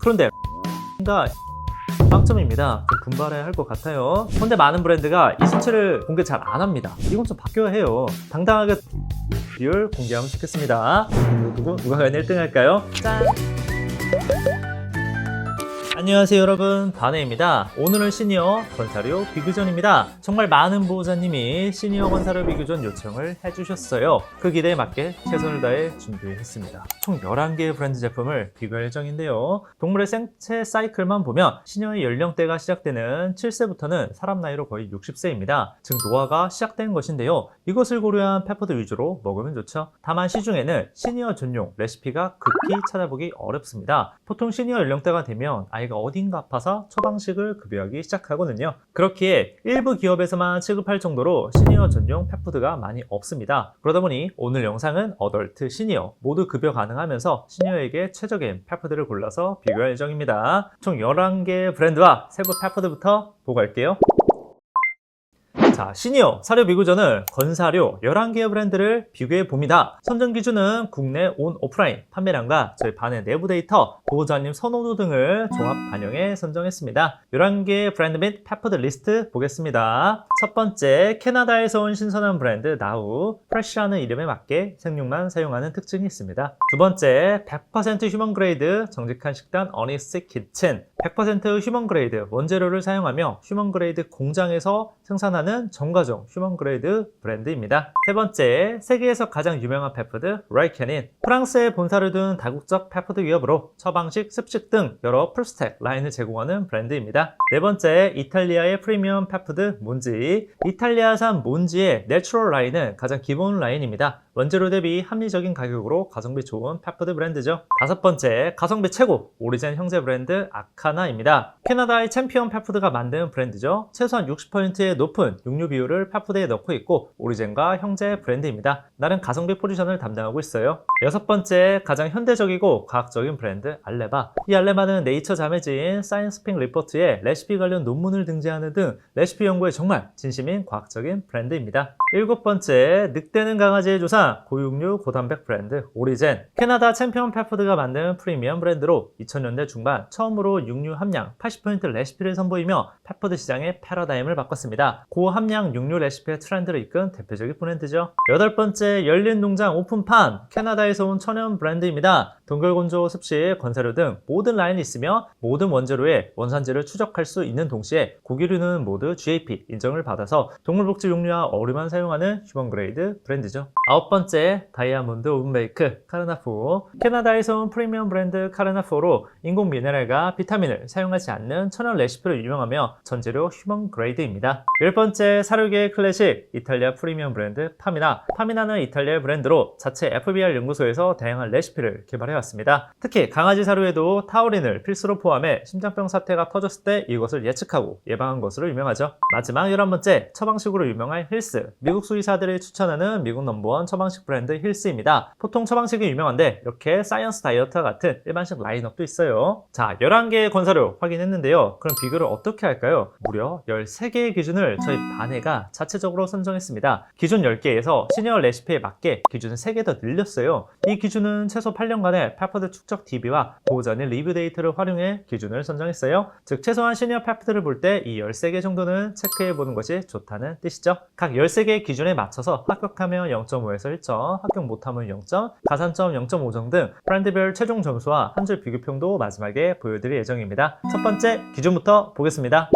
그런데 가 빵점입니다. 좀 분발해야 할 것 같아요. 그런데 많은 브랜드가 이 수치를 공개 잘 안 합니다. 이건 좀 바뀌어야 해요. 당당하게 비율 공개하면 좋겠습니다. 누가 과연 1등 할까요? 짠! 안녕하세요 여러분, 바네입니다. 오늘은 시니어 건사료 비교전입니다. 정말 많은 보호자님이 시니어 건사료 비교전 요청을 해주셨어요. 그 기대에 맞게 최선을 다해 준비했습니다. 총 11개의 브랜드 제품을 비교할 예정인데요. 동물의 생체 사이클만 보면 시니어의 연령대가 시작되는 7세부터는 사람 나이로 거의 60세입니다. 즉 노화가 시작된 것인데요. 이것을 고려한 페퍼드 위주로 먹으면 좋죠. 다만 시중에는 시니어 전용 레시피가 극히 찾아보기 어렵습니다. 보통 시니어 연령대가 되면 아이가 어딘가 아파서 처방식을 급여하기 시작하거든요. 그렇기에 일부 기업에서만 취급할 정도로 시니어 전용 펫푸드가 많이 없습니다. 그러다 보니 오늘 영상은 어덜트, 시니어 모두 급여 가능하면서 시니어에게 최적인 펫푸드를 골라서 비교할 예정입니다. 총 11개의 브랜드와 세부 펫푸드부터 보고 갈게요. 자, 시니어 사료 비교전은 건사료 11개의 브랜드를 비교해 봅니다. 선정 기준은 국내 온 오프라인 판매량과 저희 바네 내부 데이터, 보호자님 선호도 등을 종합 반영해 선정했습니다. 11개의 브랜드 및 펫푸드 리스트 보겠습니다. 첫 번째, 캐나다에서 온 신선한 브랜드 나우. 프레쉬라는 이름에 맞게 생육만 사용하는 특징이 있습니다. 두 번째, 100% 휴먼 그레이드 정직한 식단 어니스틱 키친. 100% 휴먼 그레이드 원재료를 사용하며 휴먼 그레이드 공장에서 생산하는 정가정 휴먼 그레이드 브랜드입니다. 세 번째, 세계에서 가장 유명한 펫푸드 라이케닌. 프랑스에 본사를 둔 다국적 펫푸드 기업으로 처방식, 습식 등 여러 풀스택 라인을 제공하는 브랜드입니다. 네 번째, 이탈리아의 프리미엄 펫푸드 몬지. 이탈리아산 몬지의 내추럴 라인은 가장 기본 라인입니다. 원재료 대비 합리적인 가격으로 가성비 좋은 펫푸드 브랜드죠. 다섯 번째, 가성비 최고 오리젠 형제 브랜드 아카나입니다. 캐나다의 챔피언 펫푸드가 만든 브랜드죠. 최소한 60%의 높은 육류 비율을 펫푸드에 넣고 있고 오리젠과 형제 브랜드입니다. 나름 가성비 포지션을 담당하고 있어요. 여섯 번째, 가장 현대적이고 과학적인 브랜드 알레바. 이 알레바는 네이처 자매지인 사이언스픽 리포트에 레시피 관련 논문을 등재하는 등 레시피 연구에 정말 진심인 과학적인 브랜드입니다. 일곱 번째, 늑대는 강아지의 조상 고육류 고단백 브랜드 오리젠. 캐나다 챔피언 펫푸드가 만든 프리미엄 브랜드로 2000년대 중반 처음으로 육류 함량 80% 레시피를 선보이며 펫푸드 시장의 패러다임을 바꿨습니다. 고함량 육류 레시피의 트렌드를 이끈 대표적인 브랜드죠. 여덟 번째, 열린 농장 오픈팜. 캐나다에서 온 천연 브랜드입니다. 동결건조, 습식, 건사료 등 모든 라인이 있으며 모든 원재료의 원산지를 추적할 수 있는 동시에 고기류는 모두 GAP 인정을 받아서 동물복지 육류와 어류만 사용하는 휴먼 그레이드 브랜드죠. 아홉 번째, 다이아몬드 오븐베이크 카르나포. 캐나다에서 온 프리미엄 브랜드 카르나포로 인공 미네랄과 비타민을 사용하지 않는 천연 레시피로 유명하며 전재료 휴먼 그레이드입니다. 열 번째, 사료계의 클래식 이탈리아 프리미엄 브랜드 파미나. 파미나는 이탈리아의 브랜드로 자체 FBR 연구소에서 다양한 레시피를 개발해왔습니다. 특히 강아지 사료에도 타우린을 필수로 포함해 심장병 사태가 터졌을 때 이것을 예측하고 예방한 것으로 유명하죠. 마지막 11번째, 처방식으로 유명한 힐스. 미국 수의사들이 추천하는 미국 넘버원 처방식 브랜드 힐스입니다. 보통 처방식이 유명한데 이렇게 사이언스 다이어트와 같은 일반식 라인업도 있어요. 자, 11개의 건사료 확인했는데요. 그럼 비교를 어떻게 할까요? 무려 13개의 기준을 저희 바네가 자체적으로 선정했습니다. 기준 10개에서 시니어 레시피에 맞게 기준을 3개 더 늘렸어요. 이 기준은 최소 8년간의 펫푸드 축적 DB와 보호자님 리뷰 데이터를 활용해 기준을 선정했어요. 즉 최소한 시니어 펫푸드를 볼 때 이 13개 정도는 체크해보는 것이 좋다는 뜻이죠. 각 13개의 기준에 맞춰서 합격하면 0.5에서 1점, 합격 못하면 0점, 가산점 0.5점 등 브랜드별 최종 점수와 한 줄 비교평도 마지막에 보여드릴 예정입니다. 첫 번째 기준부터 보겠습니다.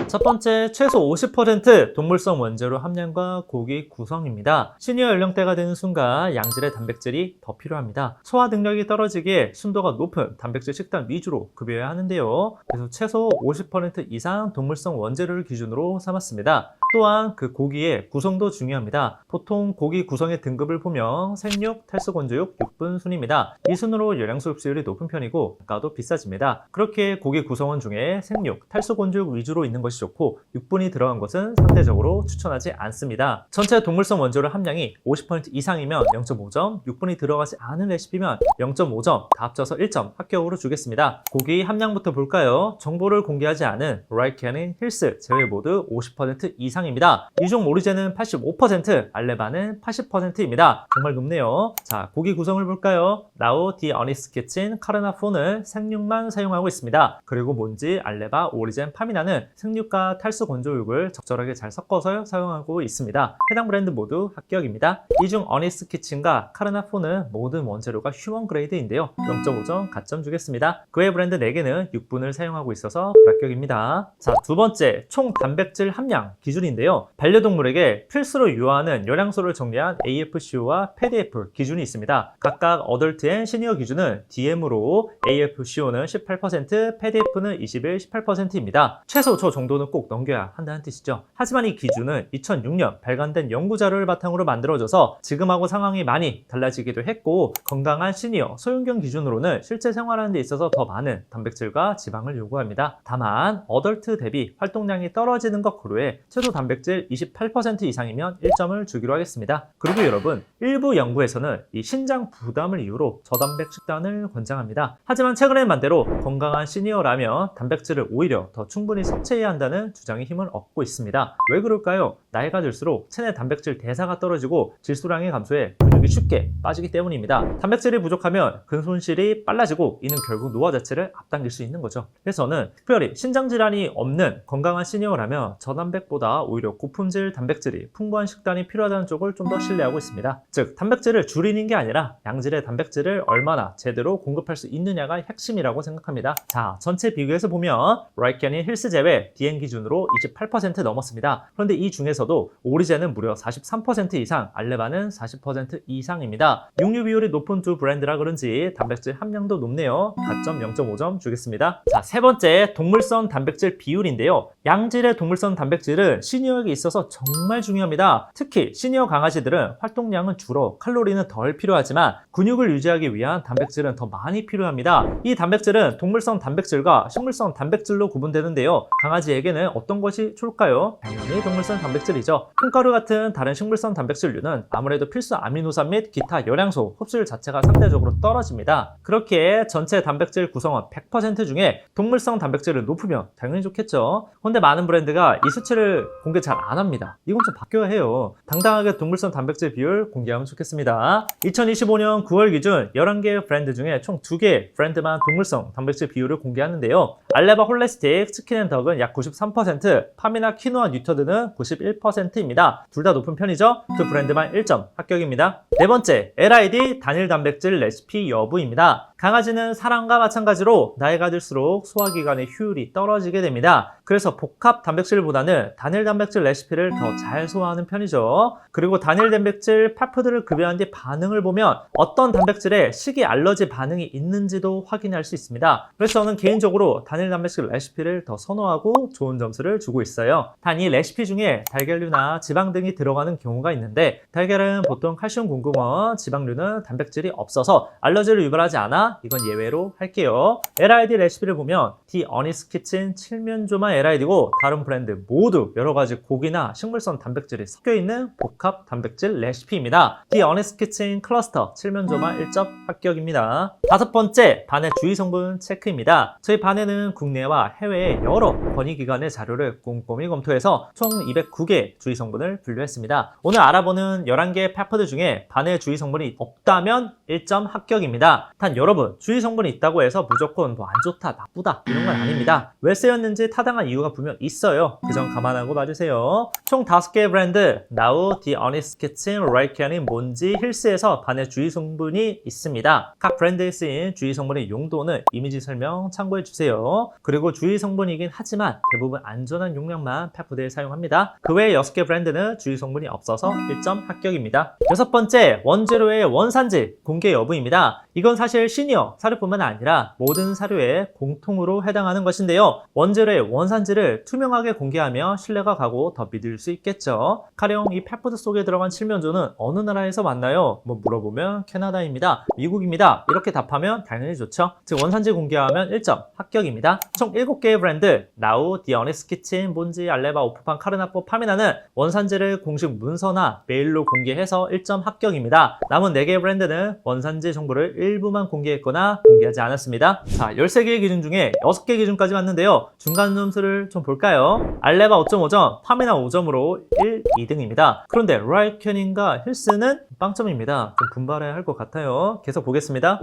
첫 번째, 최소 50% 동물성 원재료 함량과 고기 구성입니다. 시니어 연령대가 되는 순간 양질의 단백질이 더 필요합니다. 소화 능력이 떨어지기에 순도가 높은 단백질 식단 위주로 급여해야 하는데요. 그래서 최소 50% 이상 동물성 원재료를 기준으로 삼았습니다. 또한 그 고기의 구성도 중요합니다. 보통 고기 구성의 등급을 보면 생육, 탈수건조육, 육분 순입니다. 이 순으로 영양소 흡수율이 높은 편이고 단가도 비싸집니다. 그렇게 고기 구성원 중에 생육, 탈수건조육 위주로 있는 것이 좋고 육분이 들어간 것은 상대적으로 추천하지 않습니다. 전체 동물성 원재료 함량이 50% 이상이면 0.5점, 육분이 들어가지 않은 레시피면 0.5점, 다 합쳐서 1점 합격으로 주겠습니다. 고기 함량부터 볼까요? 정보를 공개하지 않은 라이케닌, 힐스 제외 모두 50% 이상 이상입니다. 이중 오리젠은 85%, 알레바는 80%입니다. 정말 높네요. 자, 고기 구성을 볼까요? 나우, 디 어니스 키친, 카르나폰은 생육만 사용하고 있습니다. 그리고 몬지, 알레바, 오리젠, 파미나는 생육과 탈수 건조육을 적절하게 잘 섞어서 사용하고 있습니다. 해당 브랜드 모두 합격입니다. 이중 어니스 키친과 카르나폰은 모든 원재료가 휴먼 그레이드인데요. 0.5점 가점 주겠습니다. 그 외 브랜드 4개는 육분을 사용하고 있어서 불합격입니다. 자, 두 번째, 총 단백질 함량 기준인데요. 반려동물에게 필수로 유효하는 영양소를 정리한 AFCO와 PDF 기준이 있습니다. 각각 어덜트 앤 시니어 기준은 DM으로 AFCO는 18%, PDF는 21, 18%입니다. 최소 저 정도는 꼭 넘겨야 한다는 뜻이죠. 하지만 이 기준은 2006년 발간된 연구 자료를 바탕으로 만들어져서 지금하고 상황이 많이 달라지기도 했고, 건강한 시니어, 소형견 기준으로는 실제 생활하는 데 있어서 더 많은 단백질과 지방을 요구합니다. 다만 어덜트 대비 활동량이 떨어지는 것 고려해 최소 단백질 28% 이상이면 1점을 주기로 하겠습니다. 그리고 여러분, 일부 연구에서는 이 신장 부담을 이유로 저단백 식단을 권장합니다. 하지만 최근엔 반대로 건강한 시니어라면 단백질을 오히려 더 충분히 섭취해야 한다는 주장이 힘을 얻고 있습니다. 왜 그럴까요? 나이가 들수록 체내 단백질 대사가 떨어지고 질소량이 감소해 근육이 쉽게 빠지기 때문입니다. 단백질이 부족하면 근손실이 빨라지고 이는 결국 노화 자체를 앞당길 수 있는 거죠. 그래서 저는 특별히 신장질환이 없는 건강한 시니어라면 저단백보다 오히려 고품질 단백질이 풍부한 식단이 필요하다는 쪽을 좀 더 신뢰하고 있습니다. 즉, 단백질을 줄이는 게 아니라 양질의 단백질을 얼마나 제대로 공급할 수 있느냐가 핵심이라고 생각합니다. 자, 전체 비교해서 보면 라이켄이 힐스 제외 DN 기준으로 28% 넘었습니다. 그런데 이 중에서도 오리젠은 무려 43% 이상, 알레바는 40% 이상입니다. 육류 비율이 높은 두 브랜드라 그런지 단백질 함량도 높네요. 가점 0.5점 주겠습니다. 자, 세 번째, 동물성 단백질 비율인데요. 양질의 동물성 단백질은 시니어에게 있어서 정말 중요합니다. 특히 시니어 강아지들은 활동량은 줄어 칼로리는 덜 필요하지만 근육을 유지하기 위한 단백질은 더 많이 필요합니다. 이 단백질은 동물성 단백질과 식물성 단백질로 구분되는데요. 강아지에게는 어떤 것이 좋을까요? 당연히 동물성 단백질이죠. 콩가루 같은 다른 식물성 단백질류는 아무래도 필수 아미노산 및 기타 영양소 흡수율 자체가 상대적으로 떨어집니다. 그렇게 전체 단백질 구성원 100% 중에 동물성 단백질을 높으면 당연히 좋겠죠. 그런데 많은 브랜드가 이 수치를 공개 잘 안 합니다. 이건 좀 바뀌어야 해요. 당당하게 동물성 단백질 비율 공개하면 좋겠습니다. 2025년 9월 기준 11개 브랜드 중에 총 2개 브랜드만 동물성 단백질 비율을 공개하는데요. 알레바 홀리스틱, 치킨앤덕은 약 93%, 파미나 키노아 뉴터드는 91%입니다. 둘 다 높은 편이죠? 두 브랜드만 1점 합격입니다. 네 번째, LID 단일 단백질 레시피 여부입니다. 강아지는 사람과 마찬가지로 나이가 들수록 소화기관의 효율이 떨어지게 됩니다. 그래서 복합 단백질보다는 단일 단백질 레시피를 더 잘 소화하는 편이죠. 그리고 단일 단백질 펫푸드를 급여한 뒤 반응을 보면 어떤 단백질에 식이 알러지 반응이 있는지도 확인할 수 있습니다. 그래서 저는 개인적으로 단일 단백질 레시피를 더 선호하고 좋은 점수를 주고 있어요. 단 이 레시피 중에 달걀류나 지방 등이 들어가는 경우가 있는데, 달걀은 보통 칼슘 공급원, 지방류는 단백질이 없어서 알러지를 유발하지 않아 이건 예외로 할게요. LID 레시피를 보면 디 어니스 키친 칠면조만 LID고 다른 브랜드 모두 여러가지 고기나 식물성 단백질이 섞여있는 복합 단백질 레시피입니다. 디 어니스 키친 클러스터 칠면조만 1점 합격입니다. 다섯 번째, 반의 주의 성분 체크입니다. 저희 반에는 국내와 해외의 여러 권위기관의 자료를 꼼꼼히 검토해서 총 209개 주의 성분을 분류했습니다. 오늘 알아보는 11개 펫푸드 중에 반의 주의 성분이 없다면 1점 합격입니다. 단 여러분, 주의 성분이 있다고 해서 무조건 뭐 안 좋다, 나쁘다 이런 건 아닙니다. 왜 쓰였는지 타당한 이유가 분명 있어요. 그 점 감안하고 봐주세요. 총 5개의 브랜드 나우, 디 어니스 키친, 라이켄이, 몬지, 힐스에서 반의 주의 성분이 있습니다. 각 브랜드에 쓰인 주의 성분의 용도는 이미지 설명 참고해주세요. 그리고 주의 성분이긴 하지만 대부분 안전한 용량만 펫푸드에 사용합니다. 그 외에 6개 브랜드는 주의 성분이 없어서 1점 합격입니다. 여섯 번째, 원재료의 원산지 공개 여부입니다. 이건 사실 시니어 사료뿐만 아니라 모든 사료에 공통으로 해당하는 것인데요. 원재료의 원산지를 투명하게 공개하며 신뢰가 가고 더 믿을 수 있겠죠. 가령 이 펫푸드 속에 들어간 칠면조는 어느 나라에서 왔나요? 뭐 물어보면 캐나다입니다, 미국입니다 이렇게 답하면 당연히 좋죠. 즉 원산지 공개하면 1점 합격입니다. 주겠습니다. 총 7개의 브랜드 나우, 디 어니스트 키친, 몬지, 알레바, 오프팜, 카르나포, 파미나는 원산지를 공식 문서나 메일로 공개해서 1점 합격입니다. 남은 4개의 브랜드는 원산지 정보를 일부만 공개했거나 공개하지 않았습니다. 자, 13개의 기준 중에 6개 기준까지 왔는데요. 중간 점수를 좀 볼까요? 알레바 5.5점, 파미나 5점으로 1, 2등입니다. 그런데 라이캐닌과 힐스는 빵점입니다. 좀 분발해야 할 것 같아요. 계속 보겠습니다.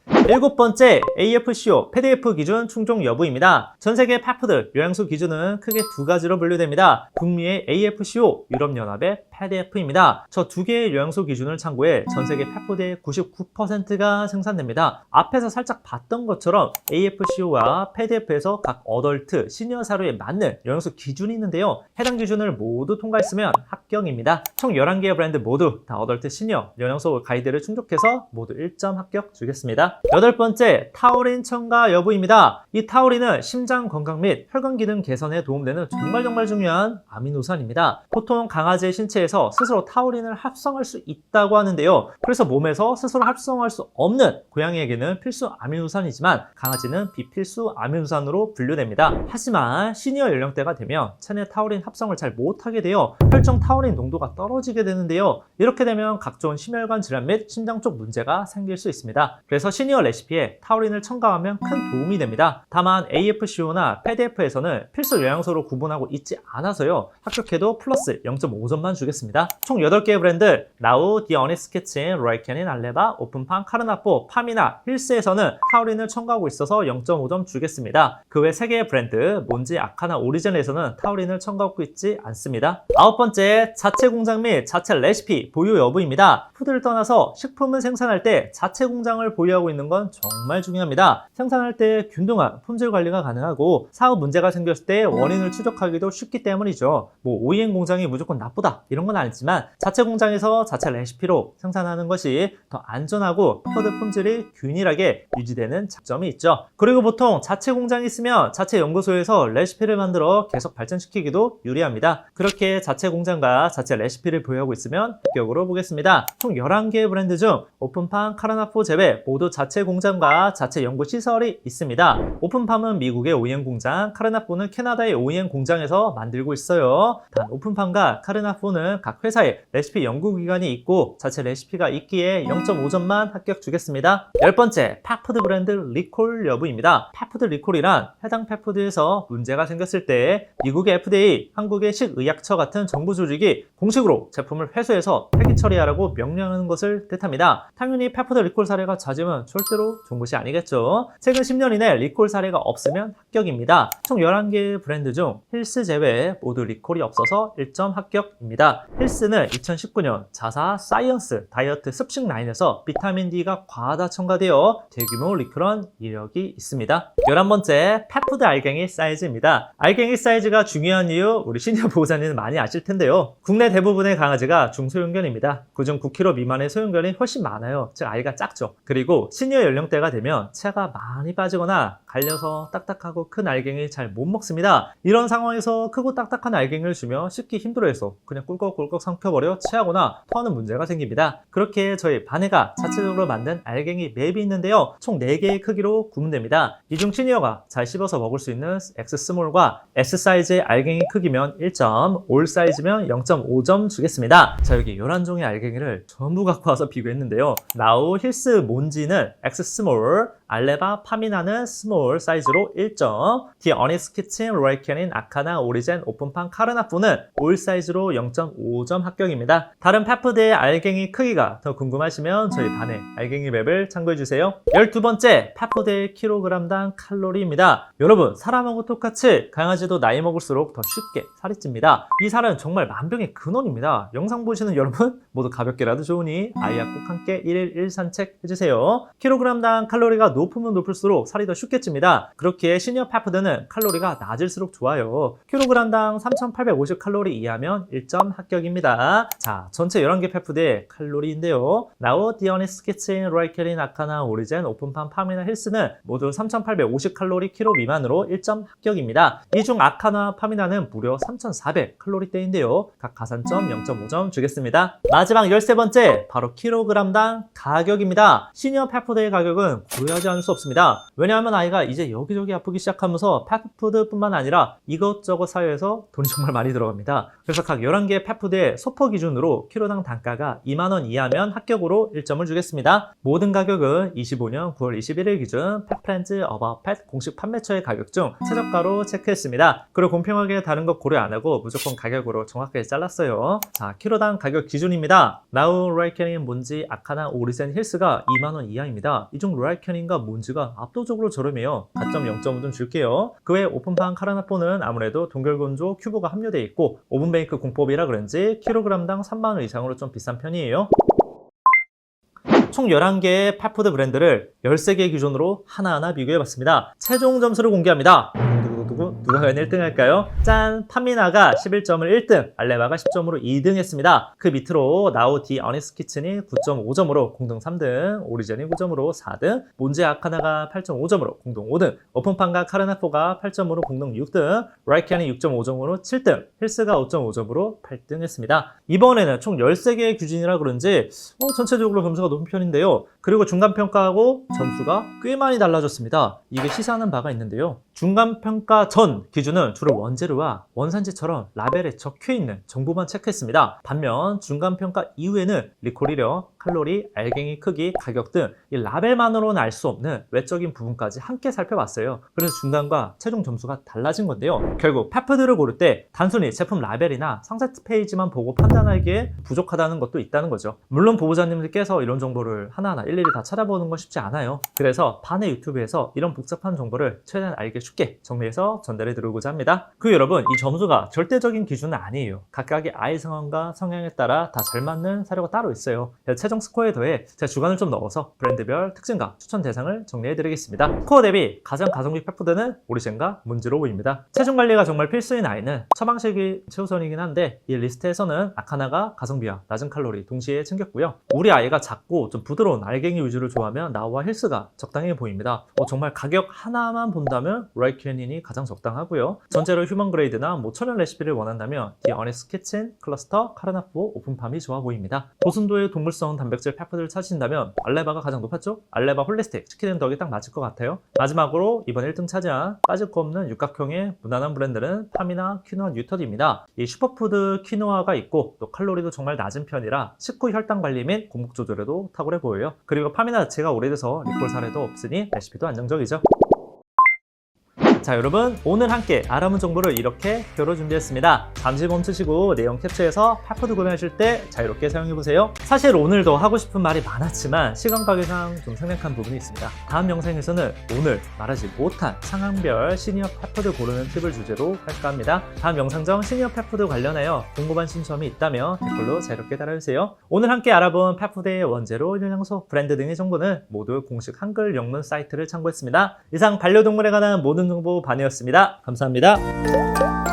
7번째, AFCO, PDF 기준 충족 여부입니다. 전 세계 파푸드 요양수 기준은 크게 2가지로 분류됩니다. 북미의 AFCO, 유럽연합의 PDF입니다. 저 2개의 요양수 기준을 참고해 전 세계 펫푸드의 99%가 생산됩니다. 앞에서 살짝 봤던 것처럼 AFCO와 PDF에서 각 어덜트, 시니어 사료에 맞는 요양수 기준이 있는데요. 해당 기준을 모두 통과했으면 합격입니다. 총 11개의 브랜드 모두 다 어덜트, 시니어, 영양소 가이드를 충족해서 모두 1점 합격 주겠습니다. 8번째, 타우린 첨가 여부입니다. 이 타우린은 심장 건강 및 혈관 기능 개선에 도움되는 정말 중요한 아미노산입니다. 보통 강아지의 신체에서 스스로 타우린을 합성할 수 있다고 하는데요. 그래서 몸에서 스스로 합성할 수 없는 고양이에게는 필수 아미노산이지만 강아지는 비필수 아미노산으로 분류됩니다. 하지만 시니어 연령대가 되면 체내 타우린 합성을 잘 못하게 되어 혈중 타우린 농도가 떨어지게 되는데요. 이렇게 되면 각종 심혈관 질환 및 심장 쪽 문제가 생길 수 있습니다. 그래서 시니어 레시피에 타우린을 첨가하면 큰 도움이 됩니다. 다만 AFCO나 PDF에서는 필수 영양소로 구분하고 있지 않아서요. 합격해도 플러스 0.5점만 주겠습니다. 총 8개의 브랜드 나우, 디 어니스트 키친, 라이캐닌, 알레바, 오픈팜, 카르나포, 파미나, 힐스에서는 타우린을 첨가하고 있어서 0.5점 주겠습니다. 그 외 3개의 브랜드 몬지, 아카나, 오리젠에서는 타우린을 첨가하고 있지 않습니다. 9번째, 자체 공장 및 자체 레시피 보유 여부입니다. 푸드를 떠나서 식품을 생산할 때 자체 공장을 보유하고 있는 건 정말 중요합니다. 생산할 때 균등한 품질 관리가 가능하고 사후 문제가 생겼을 때 원인을 추적하기도 쉽기 때문이죠. OEM 공장이 무조건 나쁘다 이런 건 아니지만 자체 공장에서 자체 레시피로 생산하는 것이 더 안전하고 푸드 품질이 균일하게 유지되는 장점이 있죠. 그리고 보통 자체 공장이 있으면 자체 연구소에서 레시피를 만들어 계속 발전시키기도 유리합니다. 그렇게 자체 공장과 자체 레시피를 보유하고 있으면 합격으로 보겠습니다. 총 11개의 브랜드 중 오픈팜, 카르나포 제외 모두 자체 공장과 자체 연구 시설이 있습니다. 오픈팜은 미국의 OEM 공장, 카르나포는 캐나다의 OEM 공장에서 만들고 있어요. 단 오픈팜과 카르나포는 각 회사의 레시피 연구기관이 있고 자체 레시피가 있기에 0.5점만 합격 주겠습니다. 10번째, 펫푸드 브랜드 리콜 여부입니다. 펫푸드 리콜이란 해당 펫푸드에서 문제가 생겼을 때 미국의 FDA, 한국의 식의약처 같은 정부 조직이 공식으로 제품을 회수해서 폐기 처리하라고 명령하는 것을 뜻합니다. 당연히 펫푸드 리콜 사례가 잦으면 절대로 좋은 것이 아니겠죠. 최근 10년 이내 리콜 사례가 없으면 합격입니다. 총 11개의 브랜드 중 힐스 제외 모두 리콜이 없어서 1점 합격입니다. 힐스는 2019년 자사 사이언스 다이어트 습식 라인에서 비타민 D가 과다 첨가되어 대규모 리콜한 이력이 있습니다. 11번째, 펫푸드 알갱이 사이즈입니다. 알갱이 사이즈가 중요한 이유 우리 시니어 보호자님은 많이 아실 텐데요. 국내 대부분의 강아지가 중소형견입니다. 그중 9kg 미만의 소형견이 훨씬 많아요. 즉 아이가 작죠. 그리고 시니어 연령대가 되면 체가 많이 빠지거나 갈려서 딱딱하고 큰 알갱이 잘 못 먹습니다. 이런 상황에서 크고 딱딱한 알갱이를 주면 씹기 힘들어해서 그냥 꿀꺽꿀꺽 삼켜버려 체하거나 토하는 문제가 생깁니다. 그렇게 저희 바네가 자체적으로 만든 알갱이 맵이 있는데요. 총 4개의 크기로 구분됩니다. 이 중 시니어가 잘 씹어서 먹을 수 있는 X 스몰과 S 사이즈의 알갱이 크기면 1점, 올 사이즈면 0.5점 주겠습니다. 자, 여기 11종의 알갱이를 전부 갖고 와서 비교했는데요. 나우, 힐스, 몬지는 X 스몰, 알레바, 파미나는 스몰 사이즈로 1점, 디 어니스트 키친, 라이캐닌, 아카나, 오리젠, 오픈팜, 카르나포는 올 사이즈로 0.5점 합격입니다. 다른 펫푸드의 알갱이 크기가 더 궁금하시면 저희 반의 알갱이 맵을 참고해주세요. 12번째, 펫푸드의 킬로그램당 칼로리입니다. 여러분, 사람하고 똑같이 강아지도 나이 먹을수록 더 쉽게 살이 찝니다. 이 살은 정말 만병의 근원입니다. 영상 보시는 여러분 모두 가볍게라도 좋으니 아이와 꼭 함께 1일 1산책 해주세요. 킬로그램당 칼로리가 높으면 높을수록 살이 더 쉽게 찝니다. 그렇기에 시니어 시니어 펫푸드는 칼로리가 낮을수록 좋아요. 킬로그램당 3,850칼로리 이하면 1점 합격입니다. 자, 전체 11개 펫푸드의 칼로리인데요. 나우, 디어니스 키친, 로이캐린, 아카나, 오리젠, 오픈팜, 팜이나 힐스는 모두 3,850칼로리 키로 미만으로 1점 합격입니다. 이 중 아카나, 팜이나는 무려 3,400칼로리대인데요. 각 가산점 0.5점 주겠습니다. 마지막 13번째, 바로 킬로그램당 가격입니다. 시니어 펫푸드의 가격은 고려하지 않을 수 없습니다. 왜냐하면 아이가 이제 여기저기 아프기 시작하면서 펫푸드뿐만 아니라 이것저것 사유에서 돈이 정말 많이 들어갑니다. 그래서 각 11개의 펫푸드의 소포 기준으로 키로당 단가가 2만원 이하면 합격으로 1점을 주겠습니다. 모든 가격은 25년 9월 21일 기준 펫프렌즈 어바웃펫 공식 판매처의 가격 중 최저가로 체크했습니다. 그리고 공평하게 다른 것 고려 안 하고 무조건 가격으로 정확하게 잘랐어요. 자, 키로당 가격 기준입니다. 나우, 로이캐닌, 몬지, 아카나, 오리젠, 힐스가 2만원 이하입니다. 이 중 로이캐닌과 몬지가 압도적으로 저렴해요. 가점 0.5 좀 줄게요. 그 외 오픈팜 카라나포는 아무래도 동결건조 큐브가 함유되어 있고 오븐베이크 공법이라 그런지 킬로그램당 3만원 이상으로 좀 비싼 편이에요. 총 11개의 펫푸드 브랜드를 13개 기준으로 하나하나 비교해봤습니다. 최종 점수를 공개합니다. 누가 과연 1등 할까요? 짠! 파미나가 11점을 1등, 알레바가 10점으로 2등 했습니다. 그 밑으로 나우, 디 어니스 키친이 9.5점으로 공동 3등, 오리젠이 9점으로 4등, 몬지 아카나가 8.5점으로 공동 5등, 오픈팜과 카르나포가 8점으로 공동 6등, 라이키안이 6.5점으로 7등, 힐스가 5.5점으로 8등 했습니다. 이번에는 총 13개의 규진이라 그런지 전체적으로 점수가 높은 편인데요. 그리고 중간평가하고 점수가 꽤 많이 달라졌습니다. 이게 시사하는 바가 있는데요. 중간평가 전 기준은 주로 원재료와 원산지처럼 라벨에 적혀있는 정보만 체크했습니다. 반면 중간평가 이후에는 리콜이력, 칼로리, 알갱이 크기, 가격 등 이 라벨만으로는 알 수 없는 외적인 부분까지 함께 살펴봤어요. 그래서 중간과 최종 점수가 달라진 건데요. 결국 펫푸드를 고를 때 단순히 제품 라벨이나 상세 페이지만 보고 판단하기에 부족하다는 것도 있다는 거죠. 물론 보호자님들께서 이런 정보를 하나하나 일일이 다 찾아보는 건 쉽지 않아요. 그래서 반의 유튜브에서 이런 복잡한 정보를 최대한 알기 쉽게 정리해서 전달해 드리고자 합니다. 여러분, 이 점수가 절대적인 기준은 아니에요. 각각의 아이 상황과 성향에 따라 다 잘 맞는 사료가 따로 있어요. 최종 스코어에 더해 제가 주관을 좀 넣어서 브랜드별 특징과 추천 대상을 정리해 드리겠습니다. 스코어 대비 가장 가성비 펫푸드는 오리젠과 몬지로 보입니다. 체중 관리가 정말 필수인 아이는 처방식이 최우선이긴 한데 이 리스트에서는 아카나가 가성비와 낮은 칼로리 동시에 챙겼고요. 우리 아이가 작고 좀 부드러운 알갱이 위주를 좋아하면 나우와 힐스가 적당해 보입니다. 정말 가격 하나만 본다면 로이캐닌이 가장 적당하고요. 전체로 휴먼 그레이드나 천연 레시피를 원한다면 디 어니스 키친, 클러스터, 카르나포, 오픈팜이 좋아 보입니다. 고순도의 동물성 단백질 펫푸드를 찾으신다면 알레바가 가장 높았죠? 알레바 홀리스틱, 치킨앤덕이 딱 맞을 것 같아요. 마지막으로 이번 1등 차지한 빠질 거 없는 육각형의 무난한 브랜드는 팜이나 퀴노아 뉴터디입니다. 이 슈퍼푸드 퀴노아가 있고 또 칼로리도 정말 낮은 편이라 식후 혈당 관리 및 공복 조절에도 탁월해 보여요. 그리고 팜이나 자체가 오래돼서 리콜 사례도 없으니 레시피도 안정적이죠. 자, 여러분, 오늘 함께 알아본 정보를 이렇게 표로 준비했습니다. 잠시 멈추시고 내용 캡처해서 펫푸드 구매하실 때 자유롭게 사용해보세요. 사실 오늘도 하고 싶은 말이 많았지만 시간 관계상 좀 생략한 부분이 있습니다. 다음 영상에서는 오늘 말하지 못한 상황별 시니어 펫푸드 고르는 팁을 주제로 할까 합니다. 다음 영상 전 시니어 펫푸드 관련하여 궁금한 점이 있다면 댓글로 자유롭게 달아주세요. 오늘 함께 알아본 펫푸드의 원재료, 영양소, 브랜드 등의 정보는 모두 공식 한글 영문 사이트를 참고했습니다. 이상 반려동물에 관한 모든 정보 반이었습니다. 감사합니다.